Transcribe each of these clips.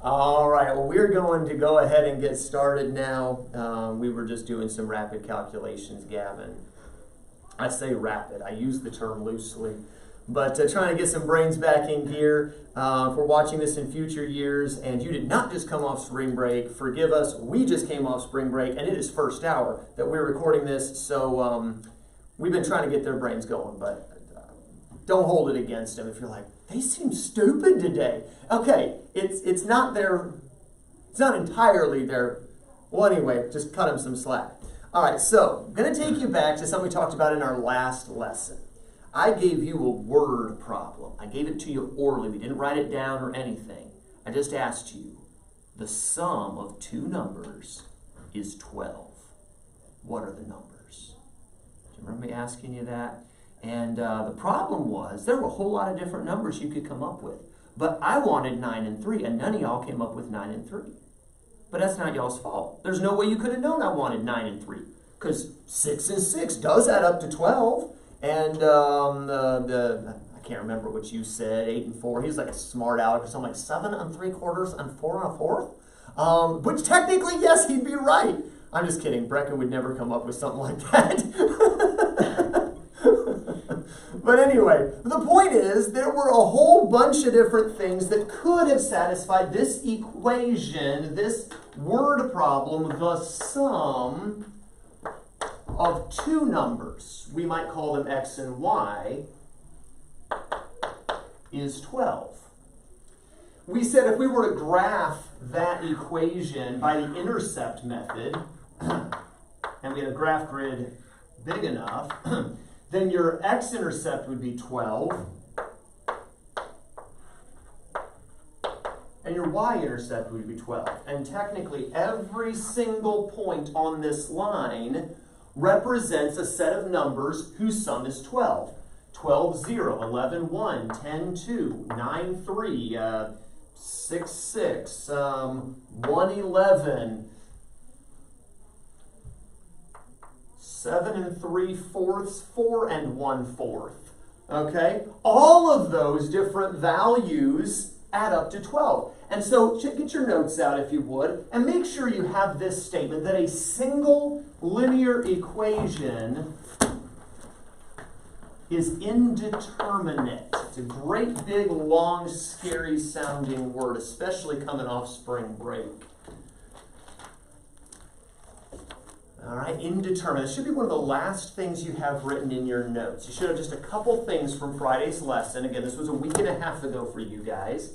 All right, well, we're going to go ahead and get started now. We were just doing some rapid calculations, Gavin. I say rapid, I use the term loosely, but trying to get some brains back in gear. If we're watching this in future years and you did not just come off spring break, forgive us, we just came off spring break and it is first hour that we're recording this, so we've been trying to get their brains going, but don't hold it against them if you're like, they seem stupid today. Okay, it's not entirely their, well anyway, just cut them some slack. All right, so I'm going to take you back to something we talked about in our last lesson. I gave you a word problem. I gave it to you orally. We didn't write it down or anything. I just asked you, the sum of two numbers is 12. What are the numbers? Do you remember me asking you that? And the problem was, there were a whole lot of different numbers you could come up with. But I wanted 9 and 3, and none of y'all came up with 9 and 3. But that's not y'all's fault. There's no way you could have known I wanted 9 and 3. Because 6 and 6 does add up to 12. And I can't remember what you said, 8 and 4. He's like a smart aleck or something like 7 and 3/4 and 4 and a fourth. Which technically, yes, he'd be right. I'm just kidding. Brecca would never come up with something like that. But anyway, the point is, there were a whole bunch of different things that could have satisfied this equation, this word problem, the sum of two numbers. We might call them x and y, is 12. We said if we were to graph that equation by the intercept method, and we had a graph grid big enough, then your x-intercept would be 12, and your y-intercept would be 12. And technically, every single point on this line represents a set of numbers whose sum is 12. 12, 0, 11, 1, 10, 2, 9, 3, 6, 6, 1, 11, 7 and 3/4, 4 and 1/4. Okay? All of those different values add up to 12. And so get your notes out if you would, and make sure you have this statement that a single linear equation is indeterminate. It's a great big long scary sounding word, especially coming off spring break. All right, indeterminate. It should be one of the last things you have written in your notes. You should have just a couple things from Friday's lesson. Again, this was a week and a half ago for you guys.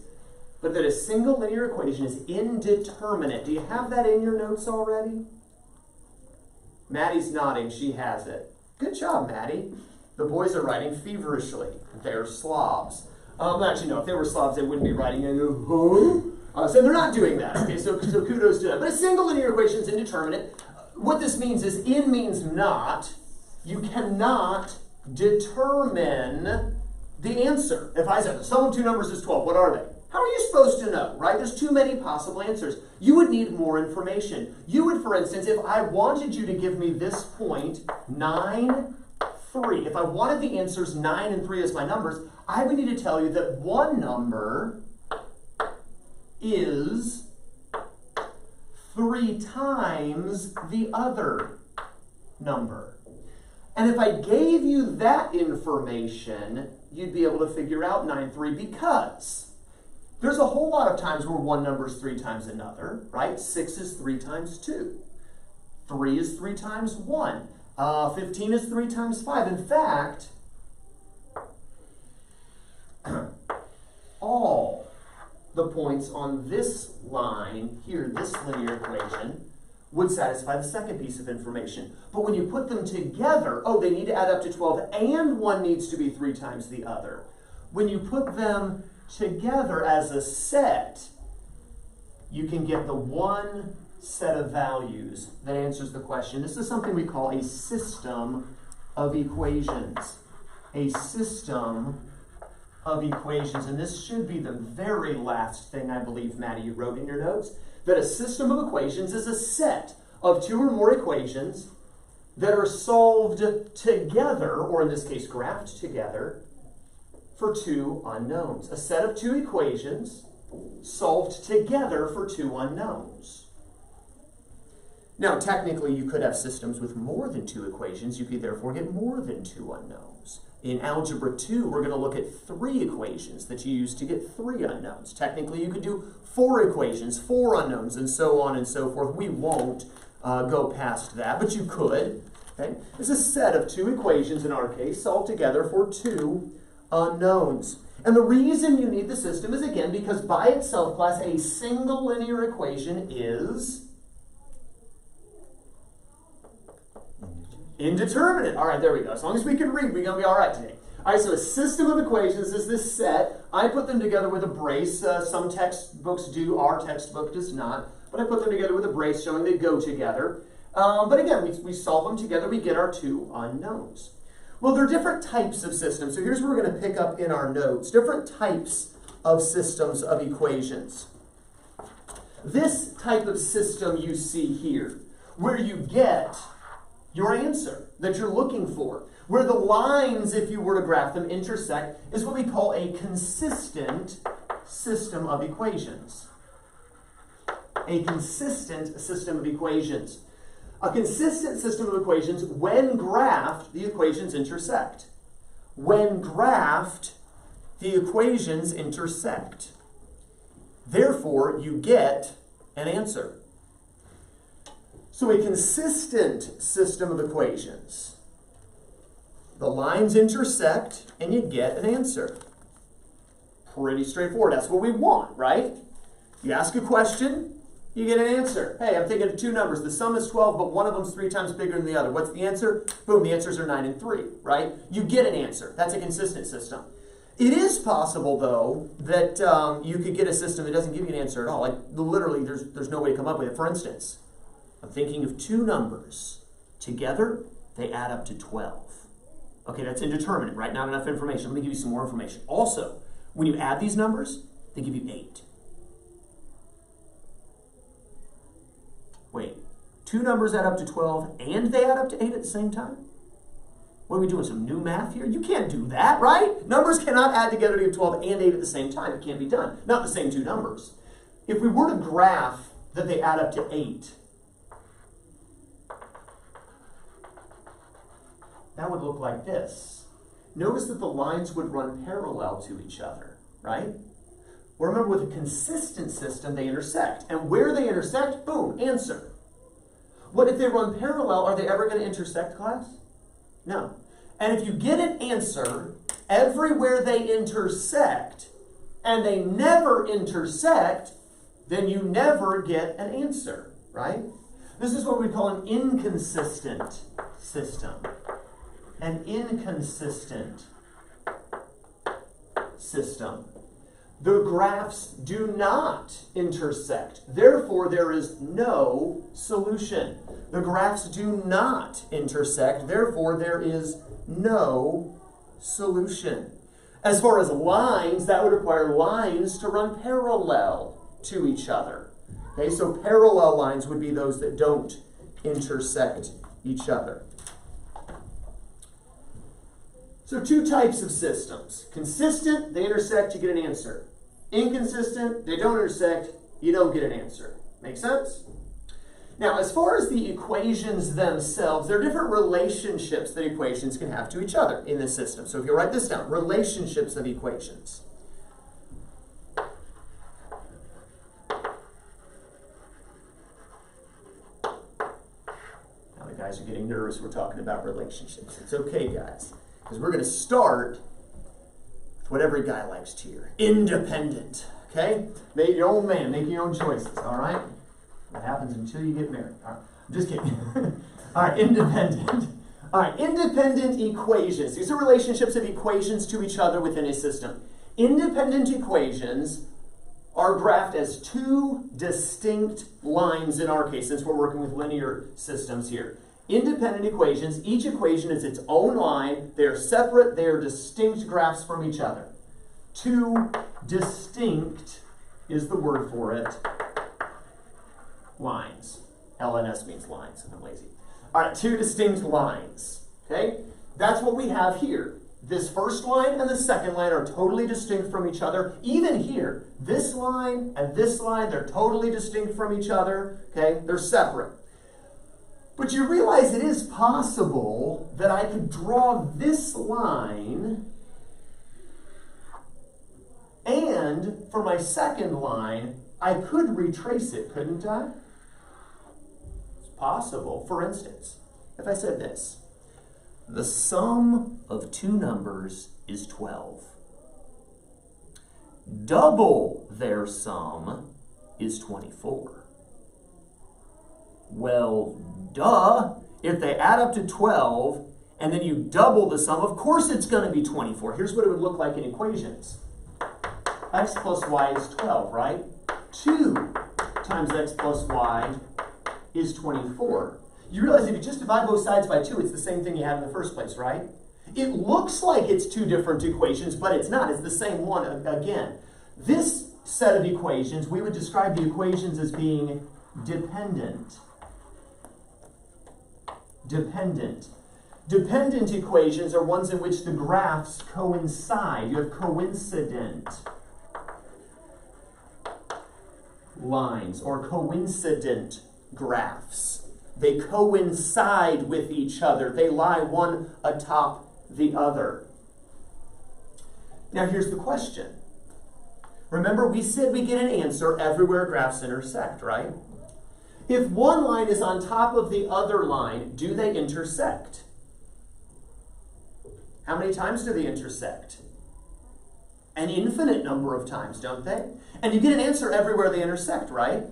But that a single linear equation is indeterminate. Do you have that in your notes already? Maddie's nodding. She has it. Good job, Maddie. The boys are writing feverishly. They're slobs. Actually, no, if they were slobs, they wouldn't be writing. So they're not doing that. Okay, so kudos to them. But a single linear equation is indeterminate. What this means is in means not. You cannot determine the answer. If I said the sum of two numbers is 12, what are they? How are you supposed to know, right? There's too many possible answers. You would need more information. You would, for instance, if I wanted you to give me this point, 9, 3, if I wanted the answers 9 and 3 as my numbers, I would need to tell you that one number is 3 times the other number. And if I gave you that information, you'd be able to figure out 9, 3 because there's a whole lot of times where one number is 3 times another, right? 6 is 3 times 2. 3 is 3 times 1. 15 is 3 times 5. In fact, all the points on this line here, this linear equation, would satisfy the second piece of information. But when you put them together, oh, they need to add up to 12, and one needs to be 3 times the other. When you put them together as a set, you can get the one set of values that answers the question. This is something we call a system of equations. A system of equations. And this should be the very last thing I believe, Maddie, you wrote in your notes, that a system of equations is a set of 2 or more equations that are solved together, or in this case, graphed together, for 2 unknowns. A set of 2 equations solved together for two unknowns. Now, technically, you could have systems with more than two equations. You could therefore get more than two unknowns. In Algebra II, we're going to look at three equations that you use to get three unknowns. Technically, you could do four equations, four unknowns, and so on and so forth. We won't go past that, but you could. Okay? It's a set of two equations, in our case, solved together for two unknowns. And the reason you need the system is, again, because by itself, class, a single linear equation is indeterminate. All right, there we go. As long as we can read, we're going to be all right today. All right, so a system of equations is this set. I put them together with a brace. Some textbooks do. Our textbook does not. But I put them together with a brace showing they go together. But again, we solve them together. We get our two unknowns. Well, there are different types of systems. So here's what we're going to pick up in our notes. Different types of systems of equations. This type of system you see here, where you get your answer that you're looking for, where the lines, if you were to graph them, intersect, is what we call a consistent system of equations. A consistent system of equations. A consistent system of equations, when graphed, the equations intersect. When graphed, the equations intersect. Therefore, you get an answer. So a consistent system of equations. The lines intersect and you get an answer. Pretty straightforward. That's what we want, right? You ask a question, you get an answer. Hey, I'm thinking of two numbers. The sum is 12, but one of them is 3 times bigger than the other. What's the answer? Boom, the answers are 9 and 3, right? You get an answer. That's a consistent system. It is possible, though, that you could get a system that doesn't give you an answer at all. Like, literally, there's no way to come up with it. For instance, I'm thinking of two numbers. Together, they add up to 12. Okay, that's indeterminate, right? Not enough information. Let me give you some more information. Also, when you add these numbers, they give you 8. Wait, two numbers add up to 12 and they add up to 8 at the same time? What are we doing, some new math here? You can't do that, right? Numbers cannot add together to give 12 and 8 at the same time. It can't be done. Not the same two numbers. If we were to graph that they add up to 8, that would look like this. Notice that the lines would run parallel to each other, right? Well, remember, with a consistent system, they intersect. And where they intersect, boom, answer. What if they run parallel? Are they ever going to intersect, class? No. And if you get an answer everywhere they intersect, and they never intersect, then you never get an answer, right? This is what we call an inconsistent system. An inconsistent system. The graphs do not intersect. Therefore, there is no solution. The graphs do not intersect. Therefore, there is no solution. As far as lines, that would require lines to run parallel to each other. Okay, so parallel lines would be those that don't intersect each other. So two types of systems. Consistent, they intersect, you get an answer. Inconsistent, they don't intersect, you don't get an answer. Make sense? Now, as far as the equations themselves, there are different relationships that equations can have to each other in this system. So if you write this down, relationships of equations. Now the guys are getting nervous. We're talking about relationships. It's okay, guys, because we're going to start what every guy likes to hear. Independent, okay? Make your own man, make your own choices, all right? That happens until you get married. All right, I'm just kidding. All right, independent. All right, independent equations. These are relationships of equations to each other within a system. Independent equations are graphed as two distinct lines in our case, since we're working with linear systems here. Independent equations, each equation is its own line. They're separate, they're distinct graphs from each other. Two distinct is the word for it. Lines. LNS means lines, and I'm lazy. All right, two distinct lines. Okay? That's what we have here. this first line and the second line are totally distinct from each other. Even here, this line and this line, they're totally distinct from each other. Okay, they're separate. But you realize it is possible that I could draw this line, and for my second line, I could retrace it, couldn't I? It's possible. For instance, if I said this, the sum of two numbers is 12. Double their sum is 24. Well, duh. If they add up to 12 and then you double the sum, of course it's going to be 24. Here's what it would look like in equations. X plus y is 12, right? 2 times x plus y is 24. You realize if you just divide both sides by 2, it's the same thing you had in the first place, right? It looks like it's two different equations, but it's not. It's the same one again. This set of equations, we would describe the equations as being dependent. Dependent. Dependent equations are ones in which the graphs coincide. You have coincident lines or coincident graphs. They coincide with each other. They lie one atop the other. Now here's the question. Remember, we said we get an answer everywhere graphs intersect, right? If one line is on top of the other line, do they intersect? How many times do they intersect? An infinite number of times, don't they? And you get an answer everywhere they intersect, right?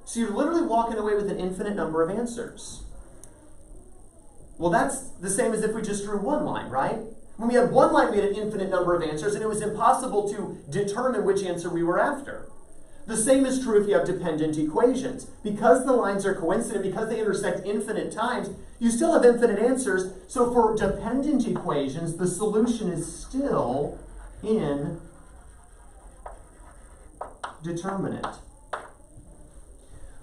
So you're literally walking away with an infinite number of answers. Well, that's the same as if we just drew one line, right? When we had one line, we had an infinite number of answers, and it was impossible to determine which answer we were after. The same is true if you have dependent equations. Because the lines are coincident, because they intersect infinite times, you still have infinite answers. So for dependent equations, the solution is still in determinate.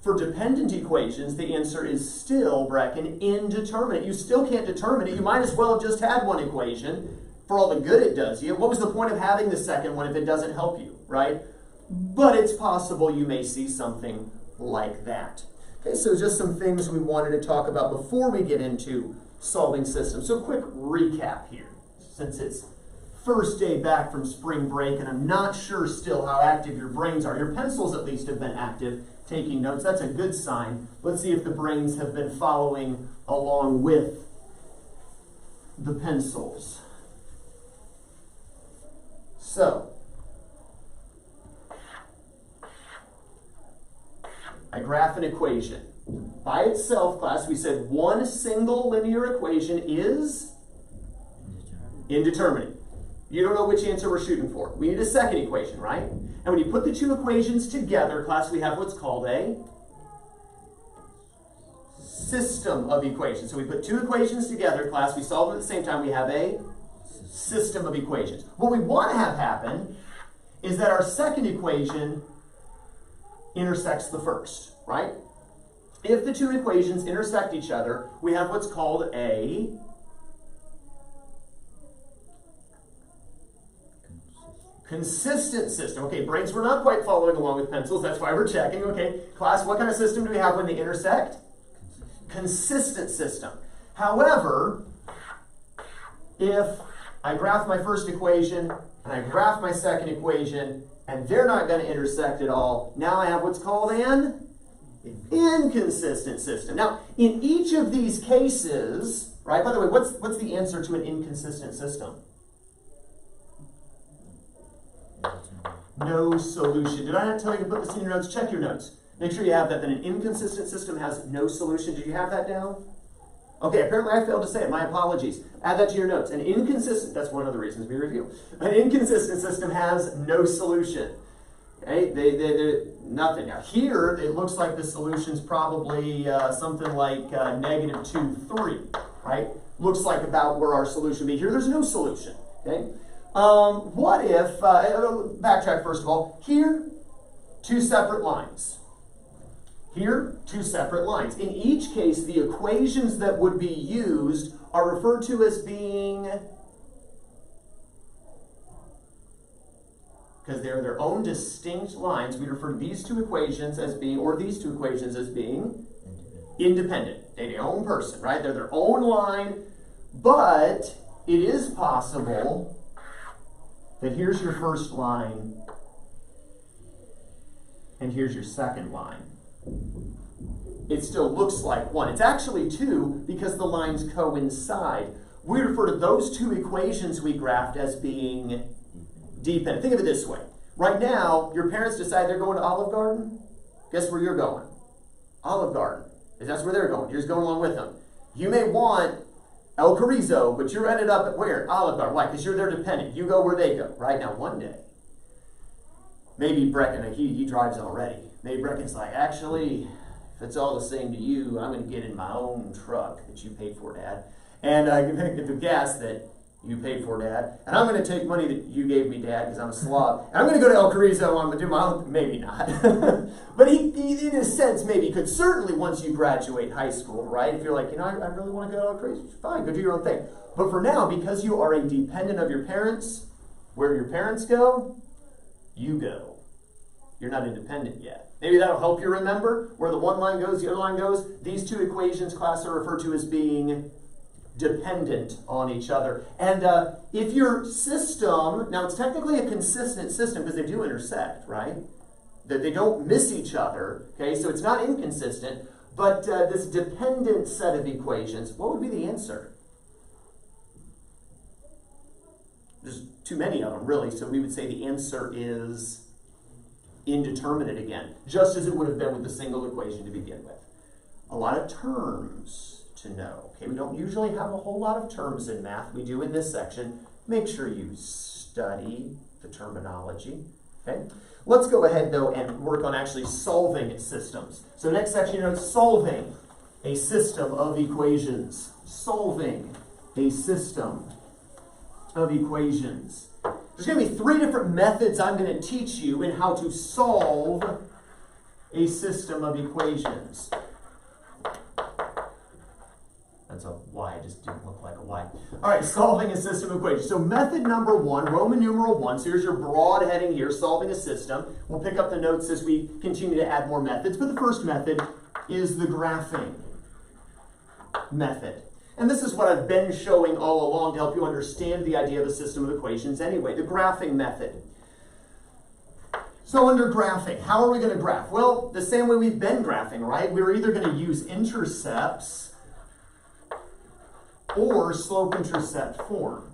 For dependent equations, the answer is still, Bracken, indeterminate. You still can't determine it. You might as well have just had one equation for all the good it does you. What was the point of having the second one if it doesn't help you, right? But it's possible you may see something like that. Okay, so just some things we wanted to talk about before we get into solving systems. So quick recap here, since it's first day back from spring break, and I'm not sure still how active your brains are. Your pencils at least have been active, taking notes. That's a good sign. Let's see if the brains have been following along with the pencils. So, I graph an equation. By itself, class, we said one single linear equation is indeterminate. You don't know which answer we're shooting for. We need a second equation, right? And when you put the two equations together, class, we have what's called a system of equations. So we put two equations together, class, we solve them at the same time, we have a system of equations. What we want to have happen is that our second equation intersects the first, right? If the two equations intersect each other, we have what's called a consistent system. Okay, brains, we're not quite following along with pencils. That's why we're checking. Okay, class, what kind of system do we have when they intersect? Consistent system. However, if I graph my first equation and I graph my second equation and they're not going to intersect at all, now I have what's called an inconsistent system. Now, in each of these cases, right, by the way, what's the answer to an inconsistent system? No solution. Did I not tell you to put this in your notes? Check your notes. Make sure you have that an inconsistent system has no solution. Did you have that down? Okay, apparently I failed to say it. My apologies. Add that to your notes. An inconsistent, that's one of the reasons we review. An inconsistent system has no solution. Okay, they're nothing. Now here, it looks like the solution's probably something like -2, 3, right? Looks like about where our solution would be. Here, there's no solution, okay? What if, backtrack first of all, here, two separate lines. Here, two separate lines. In each case, the equations that would be used are referred to as being because they're their own distinct lines, we refer to these two equations as being, or these two equations as being independent. They're their own person, right? They're their own line, but it is possible that here's your first line and here's your second line. It still looks like one. It's actually two because the lines coincide. We refer to those two equations we graphed as being dependent. Think of it this way. Right now, your parents decide they're going to Olive Garden. Guess where you're going? Olive Garden. That's where they're going. You're just going along with them. You may want El Carrizo, but you're ended up at where? Olive Garden. Why? Because you're their dependent. You go where they go. Right now, one day, maybe Brecken, he drives already. Maybe Brecken's like, actually, if it's all the same to you, I'm going to get in my own truck that you paid for, Dad. And I'm going to get the gas that you paid for, Dad. And I'm going to take money that you gave me, Dad, because I'm a slob. And I'm going to go to El Carrizo. I'm going to do my own. Maybe not. But he, in a sense, maybe could. Certainly once you graduate high school, right? If you're like, I really want to go to El Carrizo, fine, go do your own thing. But for now, because you are a dependent of your parents, where your parents go, you go. You're not independent yet. Maybe that'll help you remember where the one line goes, the other line goes. These two equations, class, are referred to as being dependent on each other. And if your system, now it's technically a consistent system because they do intersect, right? That they don't miss each other, okay? So it's not inconsistent, but this dependent set of equations, what would be the answer? There's too many of them, really, so we would say the answer is indeterminate again, just as it would have been with the single equation to begin with. A lot of terms to know. Okay, we don't usually have a whole lot of terms in math. We do in this section. Make sure you study the terminology. Okay, let's go ahead though and work on actually solving systems. So next section, you know, solving a system of equations. Solving a system of equations. There's going to be 3 different methods I'm going to teach you in how to solve a system of equations. That's a Y, it just didn't look like a Y. All right, solving a system of equations. So method number 1, Roman numeral 1. So here's your broad heading here, solving a system. We'll pick up the notes as we continue to add more methods. But the first method is the graphing method. And this is what I've been showing all along to help you understand the idea of a system of equations anyway, the graphing method. So under graphing, how are we going to graph? Well, the same way we've been graphing, right? We're either going to use intercepts or slope-intercept form.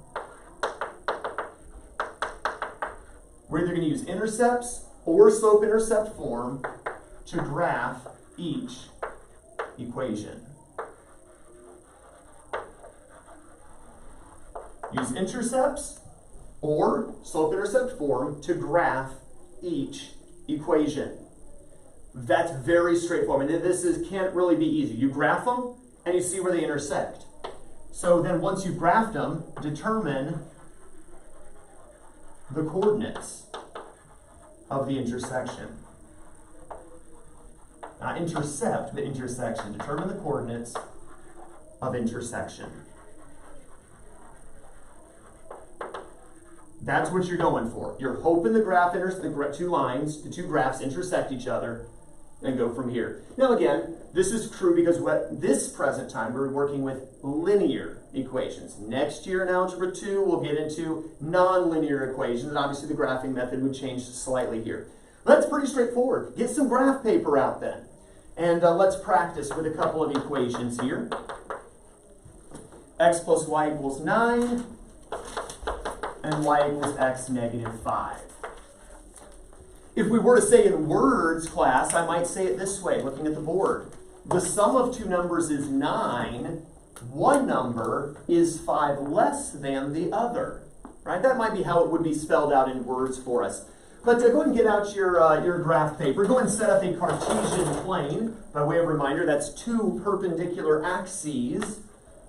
We're either going to use intercepts or slope-intercept form to graph each equation. Use intercepts or slope-intercept form to graph each equation. That's very straightforward. And this can't really be easy. You graph them and you see where they intersect. So then once you've graphed them, determine the coordinates of the intersection. Not intercept, but intersection. Determine the coordinates of intersection. That's what you're going for. You're hoping the graph the two lines, the two graphs intersect each other and go from here. Now again, this is true because this present time we're working with linear equations. Next year in Algebra 2, we'll get into nonlinear equations, and obviously the graphing method would change slightly here. But that's pretty straightforward. Get some graph paper out then. And let's practice with a couple of equations here. X plus y equals 9. And y equals x negative 5. If we were to say in words, class, I might say it this way, looking at the board. The sum of two numbers is 9. One number is 5 less than the other. Right? That might be how it would be spelled out in words for us. But go ahead and get out your graph paper. Go ahead and set up a Cartesian plane. By way of reminder, that's 2 perpendicular axes.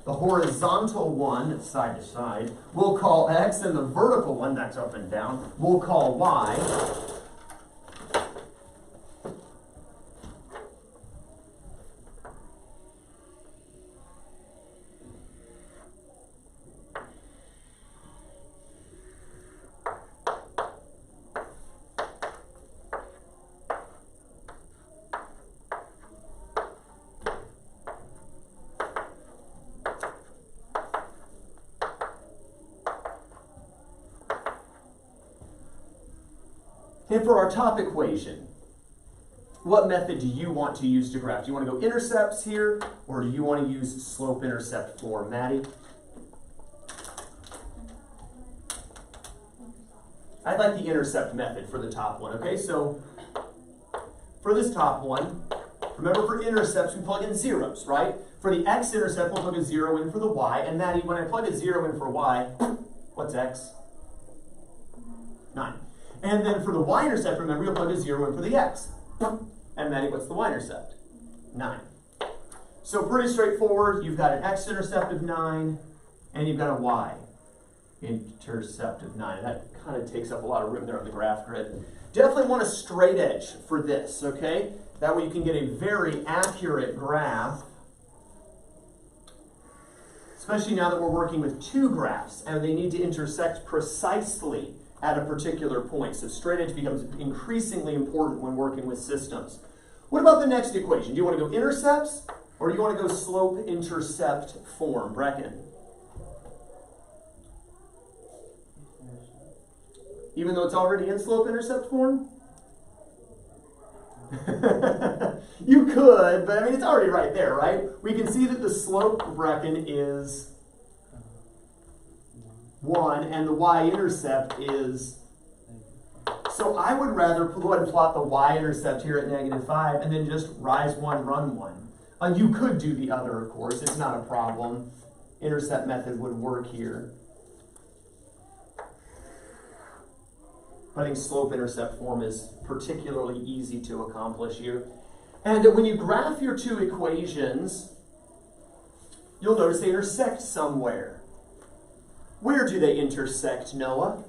The horizontal one, side to side, we'll call x, and the vertical one, that's up and down, we'll call y. And for our top equation, what method do you want to use to graph? Do you want to go intercepts here, or do you want to use slope-intercept form? Maddie? I'd like the intercept method for the top one, okay? So for this top one, remember for intercepts, we plug in zeros, right? For the x-intercept, we'll plug a 0 in for the y. And Maddie, when I plug a 0 in for y, what's x? 9. And then for the y-intercept, remember, you'll plug a 0 in for the x. And Maddie, what's the y-intercept? 9. So pretty straightforward. You've got an x-intercept of 9, and you've got a y-intercept of 9. That kind of takes up a lot of room there on the graph grid. Definitely want a straight edge for this, okay? That way you can get a very accurate graph, especially now that we're working with two graphs and they need to intersect precisely at a particular point. So straight edge becomes increasingly important when working with systems. What about the next equation? Do you want to go intercepts or do you want to go slope-intercept form? Brecken? Even though it's already in slope-intercept form? You could, but I mean, it's already right there, right? We can see that the slope, Brecken, is 1, and the y-intercept is... So I would rather go ahead and plot the y-intercept here at -5, and then just rise 1, run 1. You could do the other, of course. It's not a problem. Intercept method would work here. I think slope-intercept form is particularly easy to accomplish here. And when you graph your two equations, you'll notice they intersect somewhere. Where do they intersect, Noah?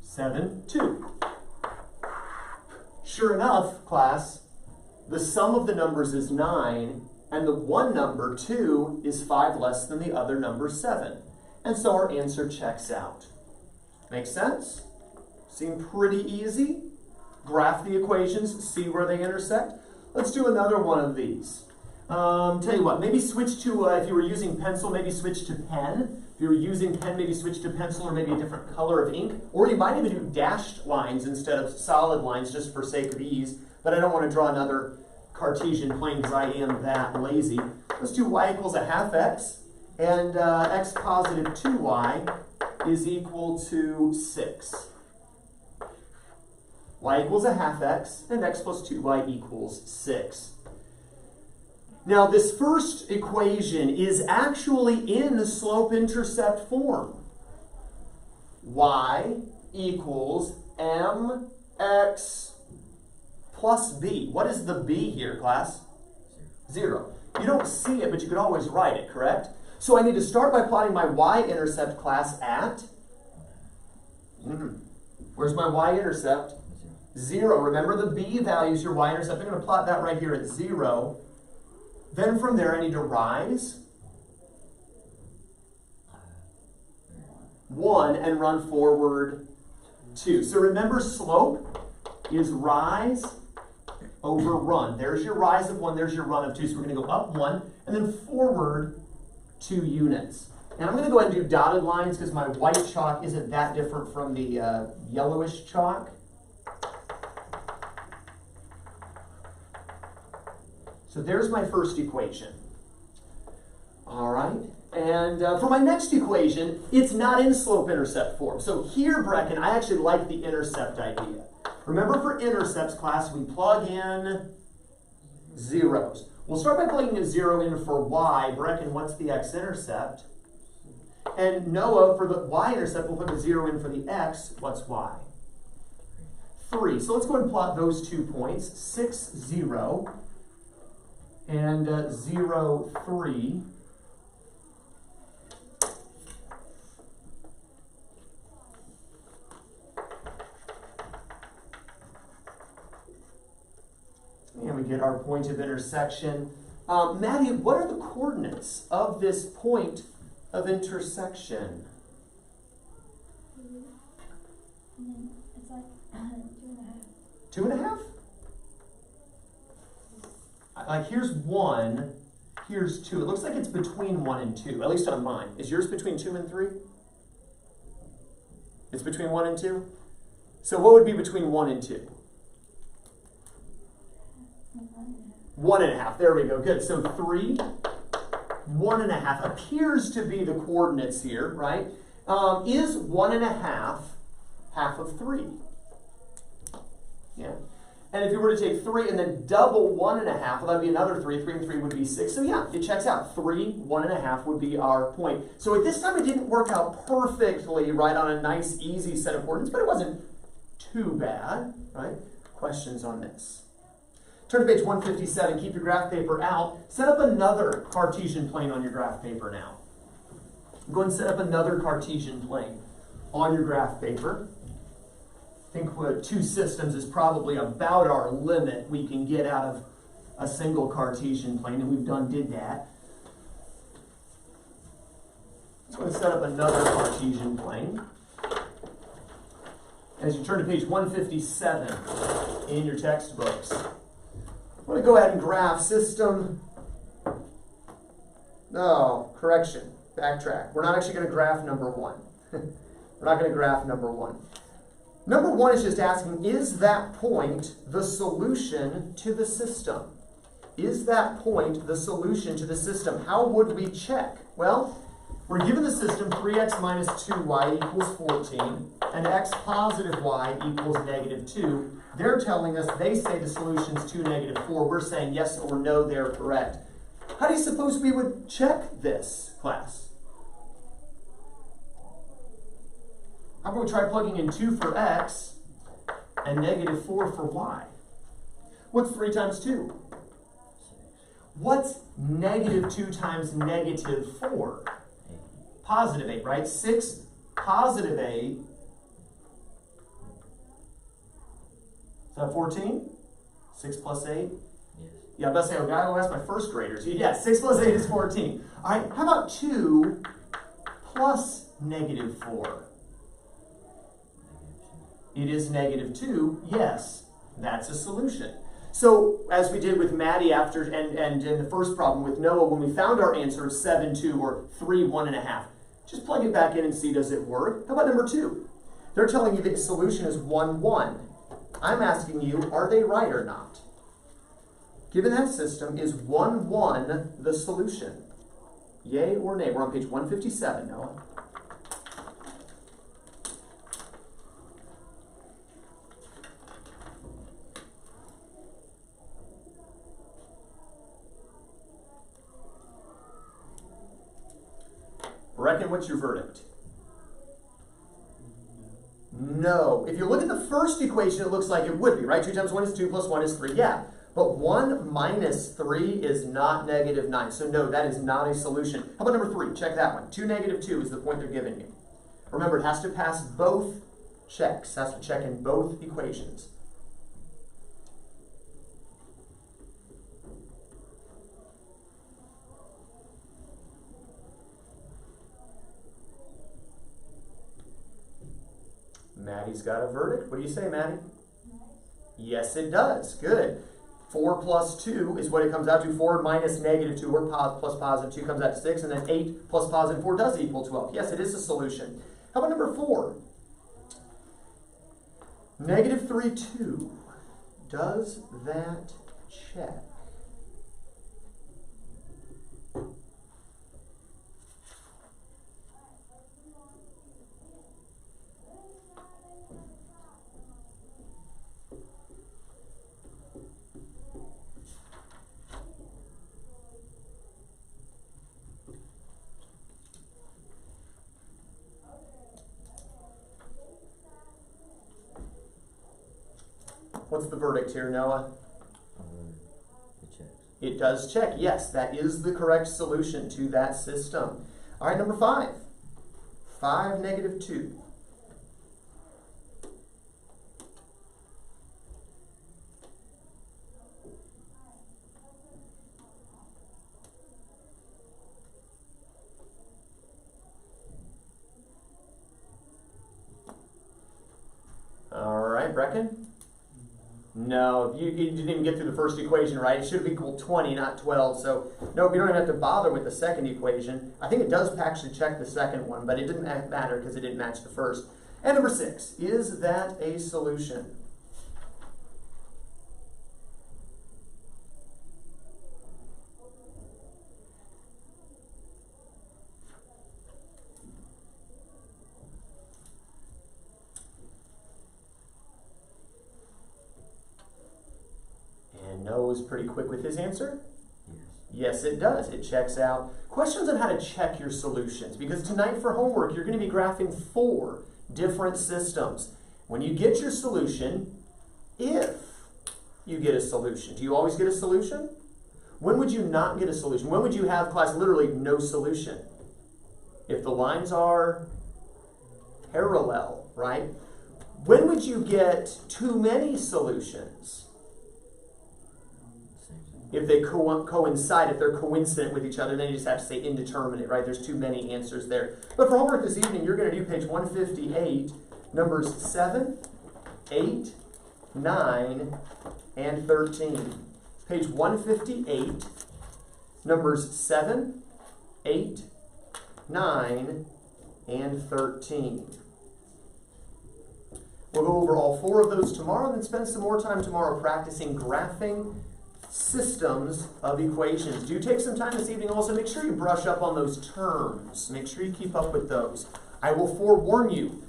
7, 2. Sure enough, class, the sum of the numbers is 9, and the one number, 2, is 5 less than the other number, 7. And so our answer checks out. Make sense? Seem pretty easy? Graph the equations, see where they intersect. Let's do another one of these. Tell you what, maybe switch to, if you were using pencil, maybe switch to pen. If you were using pen, maybe switch to pencil or maybe a different color of ink. Or you might even do dashed lines instead of solid lines just for sake of ease. But I don't want to draw another Cartesian plane because I am that lazy. Let's do y equals a half x, and x positive 2y is equal to 6. Y equals a half x, and x plus 2y equals 6. Now this first equation is actually in the slope-intercept form. Y equals mx plus b. What is the b here, class? 0. You don't see it, but you could always write it, correct? So I need to start by plotting my y-intercept, class, at... Where's my y-intercept? 0. Remember, the b value is your y-intercept. I'm going to plot that right here at 0. Then from there, I need to rise 1 and run forward 2. So remember, slope is rise over run. There's your rise of 1, there's your run of 2. So we're going to go up 1 and then forward 2 units. And I'm going to go ahead and do dotted lines because my white chalk isn't that different from the yellowish chalk. So there's my first equation. All right. And for my next equation, it's not in slope-intercept form. So here, Brecken, I actually like the intercept idea. Remember, for intercepts, class, we plug in zeros. We'll start by plugging a 0 in for y. Brecken, what's the x-intercept? And Noah, for the y-intercept, we'll put a 0 in for the x. What's y? 3. So let's go ahead and plot those 2 points. 6, 0. And 0, 3. And we get our point of intersection. Maddie, what are the coordinates of this point of intersection? It's like 2.5. 2.5? Like here's 1, Here's 2. It looks like it's between 1 and 2, at least on mine. Is yours between 2 and 3? It's between 1 and 2? So what would be between 1 and 2? 1.5. There we go. Good. So 3, 1.5 appears to be the coordinates here, right? Is 1.5 half of 3? Yeah. And if you were to take 3 and then double 1.5, well, that would be another 3. 3 and 3 would be 6. So yeah, it checks out. 3, 1.5 would be our point. So at this time, it didn't work out perfectly, right, on a nice, easy set of coordinates, but it wasn't too bad, right? Questions on this? Turn to page 157. Keep your graph paper out. Set up another Cartesian plane on your graph paper now. Go and set up another Cartesian plane on your graph paper. I think 2 systems is probably about our limit we can get out of a single Cartesian plane, and we've did that. So let's set up another Cartesian plane. As you turn to page 157 in your textbooks, I'm going to go ahead and graph system. No, correction, backtrack. We're not actually going to graph number 1. We're not going to graph number 1. Number 1 is just asking, is that point the solution to the system? Is that point the solution to the system? How would we check? Well, we're given the system 3x minus 2y equals 14, and x positive y equals negative 2. They're telling us, they say the solution is 2, negative 4. We're saying yes or no, they're correct. How do you suppose we would check this, class? How about we try plugging in 2 for x and negative 4 for y? What's 3 times 2? What's negative 2 times negative 4? Positive 8, right? 6 positive 8. Is that 14? 6 plus 8? Yes. Yeah, I'm about to say, oh, God, I'll ask my first graders. Yeah, 6 plus 8 is 14. All right, how about 2 plus negative 4? It is negative 2. Yes, that's a solution. So, as we did with Maddie after, and in the first problem with Noah, when we found our answer of 7, 2, or 3, 1.5, just plug it back in and see, does it work? How about number 2? They're telling you the solution is 1, 1. I'm asking you, are they right or not? Given that system, is 1, 1 the solution? Yay or nay? We're on page 157, Noah. Reckon, what's your verdict? No. If you look at the first equation, it looks like it would be, right? 2 times 1 is 2 plus 1 is 3. Yeah. But 1 minus 3 is not negative 9. So no, that is not a solution. How about number 3? Check that one. 2, negative 2 is the point they're giving you. Remember, it has to pass both checks. It has to check in both equations. Maddie's got a verdict. What do you say, Maddie? Yes, it does. Good. 4 plus 2 is what it comes out to. 4 minus negative 2, or plus positive 2 comes out to 6. And then 8 plus positive 4 does equal 12. Yes, it is a solution. How about number 4? Negative 3, 2. Does that check? What's the verdict here, Noah? It checks. It does check. Yes, that is the correct solution to that system. All right, number 5. 5, negative 2. All right, Brecken? No, you didn't even get through the first equation, right? It should have equaled 20, not 12. So, no, we don't even have to bother with the second equation. I think it does actually check the second one, but it didn't matter because it didn't match the first. And number 6, is that a solution? And Noah was pretty quick with his answer. Yes. Yes, it does. It checks out. Questions on how to check your solutions. Because tonight for homework, you're going to be graphing 4 different systems. When you get your solution, if you get a solution. Do you always get a solution? When would you not get a solution? When would you have, class, literally no solution? If the lines are parallel, right? When would you get too many solutions? If they coincide, if they're coincident with each other, then you just have to say indeterminate, right? There's too many answers there. But for homework this evening, you're going to do page 158, numbers 7, 8, 9, and 13. Page 158, numbers 7, 8, 9, and 13. We'll go over all 4 of those tomorrow and then spend some more time tomorrow practicing graphing systems of equations. Do take some time this evening also. Make sure you brush up on those terms. Make sure you keep up with those. I will forewarn you,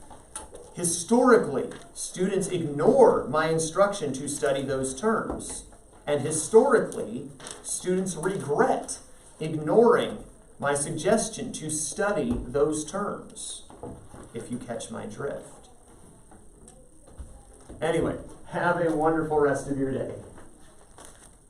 historically, students ignore my instruction to study those terms. And historically, students regret ignoring my suggestion to study those terms, if you catch my drift. Anyway, have a wonderful rest of your day.